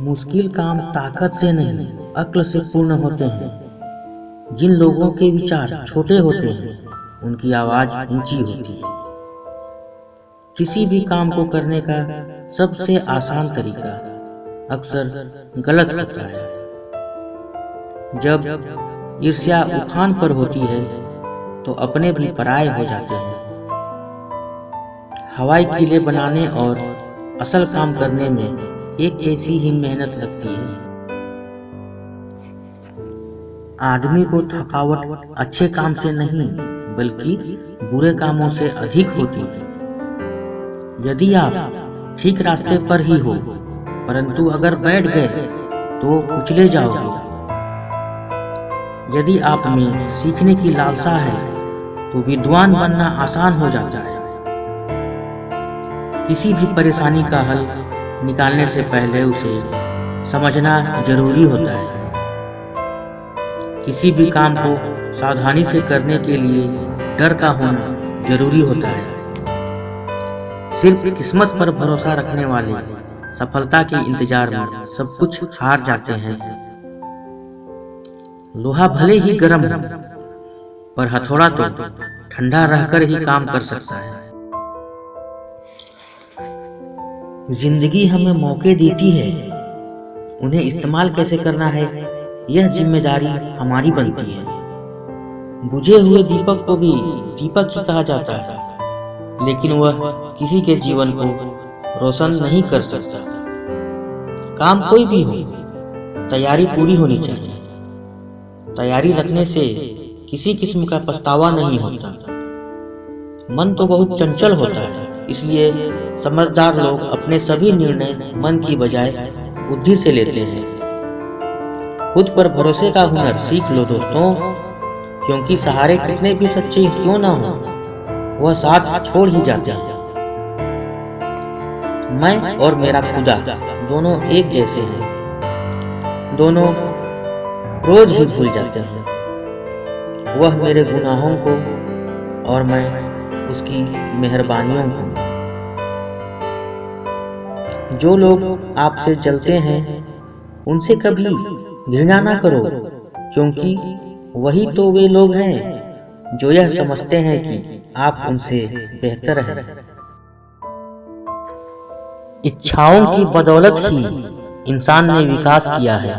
मुश्किल काम ताकत से नहीं, अक्ल से पूर्ण होते हैं। जिन लोगों के विचार छोटे होते हैं, उनकी आवाज ऊंची होती है। किसी भी काम को करने का सबसे आसान तरीका अक्सर गलत होता है। जब ईर्ष्या उफान पर होती है, तो अपने भी पराये हो जाते हैं। हवाई किले बनाने और असल काम करने में एक जैसी ही मेहनत लगती है। आदमी को थकावट अच्छे काम से नहीं, बल्कि बुरे कामों से अधिक होती है। यदि आप ठीक रास्ते पर ही हो, परंतु अगर बैठ गए तो कुचले जाओगे। यदि आप में सीखने की लालसा है, तो विद्वान बनना आसान हो जाता है। किसी भी परेशानी का हल निकालने से पहले उसे समझना जरूरी होता है। किसी भी काम को सावधानी से करने के लिए डर का होना जरूरी होता है। सिर्फ किस्मत पर भरोसा रखने वाले सफलता के इंतजार में सब कुछ हार जाते हैं। लोहा भले ही गर्म हो, पर हथौड़ा तो ठंडा रहकर ही काम कर सकता है। जिंदगी हमें मौके देती है, उन्हें इस्तेमाल कैसे करना है, यह जिम्मेदारी हमारी बनती है। बुझे हुए दीपक को भी दीपक ही कहा जाता है, लेकिन वह किसी के जीवन को रोशन नहीं कर सकता। काम कोई भी हो, तैयारी पूरी होनी चाहिए। तैयारी रखने से किसी किस्म का पछतावा नहीं होता। मन तो बहुत चंचल होता है, इसलिए समझदार लोग अपने सभी निर्णय मन की बजाय बुद्धि से लेते हैं। खुद पर भरोसे का हुनर सीख लो दोस्तों, क्योंकि सहारे कितने भी सच्चे क्यों ना हो, वह साथ छोड़ ही जाते हैं। मैं और मेरा खुदा दोनों एक जैसे हैं, दोनों रोज ही भूल जाते हैं। वह मेरे गुनाहों को और मैं उसकी मेहरबानियों को। जो लोग आपसे जलते हैं, उनसे कभी घृणा ना करो, क्योंकि वही तो वे लोग हैं जो यह समझते हैं कि आप उनसे बेहतर हैं। इच्छाओं की बदौलत ही इंसान ने विकास किया है।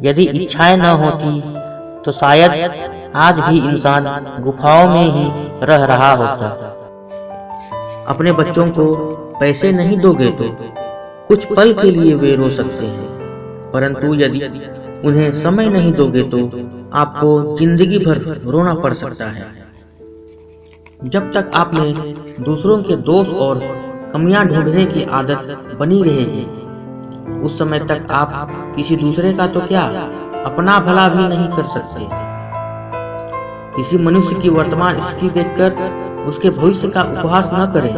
यदि इच्छाएं न होती तो शायद आज भी इंसान गुफाओं में ही रह रहा होता। अपने बच्चों को पैसे नहीं दोगे तो कुछ पल के लिए वे रो सकते हैं, परंतु यदि उन्हें समय नहीं दोगे तो आपको जिंदगी भर रोना पड़ सकता है। जब तक आप में दूसरों के दोष और कमियां ढूंढने की आदत बनी रहेगी, उस समय तक आप किसी दूसरे का तो क्या, अपना भला भी नहीं कर सकते। किसी मनुष्य की वर्तमान स्थिति देखकर उसके भविष्य का उपहास न करें,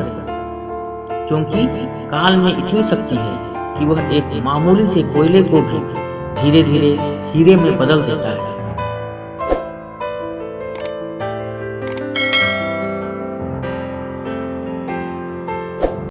क्योंकि काल में इतनी शक्ति है कि वह एक मामूली से कोयले को भी धीरे धीरे हीरे में बदल देता है।